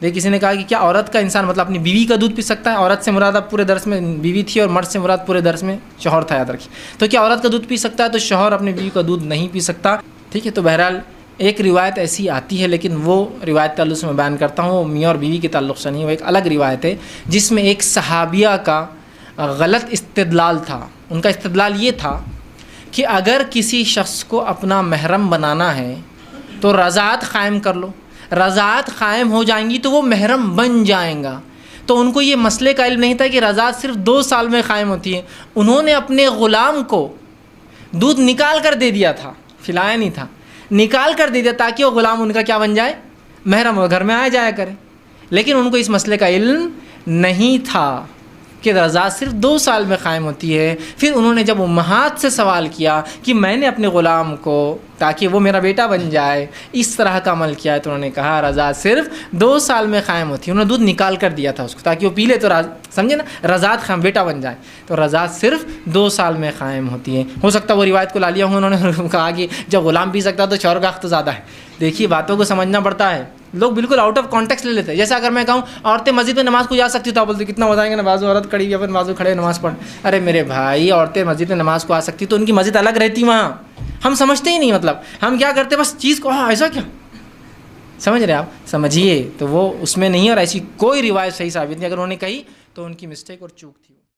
دیکھ کسی نے کہا کہ کیا عورت کا انسان مطلب اپنی بیوی کا دودھ پی سکتا ہے؟ عورت سے مراد اب پورے درس میں بیوی تھی اور مرد سے مراد پورے درس میں شوہر تھا، یاد رکھیے. تو کیا عورت کا دودھ پی سکتا ہے؟ تو شوہر اپنی بیوی کا دودھ نہیں پی سکتا. ٹھیک ہے، تو بہرحال ایک روایت ایسی آتی ہے، لیکن وہ روایت تعلق سے میں بیان کرتا ہوں، وہ میاں اور بیوی کے تعلق سے نہیں، وہ ایک الگ روایت ہے جس میں ایک صحابیہ کا غلط استدلال تھا. ان کا استدلال یہ تھا کہ اگر کسی شخص کو اپنا محرم بنانا ہے تو رضاعت قائم کر لو، رضاعت قائم ہو جائیں گی تو وہ محرم بن جائیں گا. تو ان کو یہ مسئلے کا علم نہیں تھا کہ رضاعت صرف 2 سال میں قائم ہوتی ہے. انہوں نے اپنے غلام کو دودھ نکال کر دے دیا تھا، پھلایا نہیں تھا، نکال کر دے دیا تاکہ وہ غلام ان کا کیا بن جائے؟ محرم ہو، گھر میں آیا جایا کرے. لیکن ان کو اس مسئلے کا علم نہیں تھا کہ رضاعت صرف 2 سال میں قائم ہوتی ہے. پھر انہوں نے جب امہات سے سوال کیا کہ میں نے اپنے غلام کو تاکہ وہ میرا بیٹا بن جائے اس طرح کا عمل کیا ہے، تو انہوں نے کہا رضاعت صرف 2 سال میں قائم ہوتی ہے. انہوں نے دودھ نکال کر دیا تھا اس کو تاکہ وہ پی لے تو سمجھے نا، رضاعت قائم، بیٹا بن جائے. تو رضاعت صرف 2 سال میں قائم ہوتی ہے. ہو سکتا ہے وہ روایت کو لا لیا ہوں انہوں نے کہا کہ جب غلام پی سکتا تو شوہر کا حق تو زیادہ ہے. دیکھیے باتوں کو سمجھنا پڑتا ہے، لوگ بالکل آؤٹ آف کانٹیکسٹ لے لیتے ہیں. جیسا اگر میں کہوں عورتیں مسجد میں نماز کو جا سکتی تو آپ بولتے کتنا بتائیں گے نا، بازو عورت کھڑی ہوئی ہے بازو کھڑے نماز پڑھ. ارے میرے بھائی، عورتیں مسجد میں نماز کو آ سکتی تو ان کی مسجد الگ رہتی وہاں. ہم سمجھتے ہی نہیں، مطلب ہم کیا کرتے بس چیز کو ہاں ایسا کیا سمجھ رہے آپ، سمجھیے تو وہ اس میں نہیں. اور ایسی کوئی روایت صحیح ثابت نہیں، اگر انہوں نے کہی تو ان کی مسٹیک اور چوک تھی.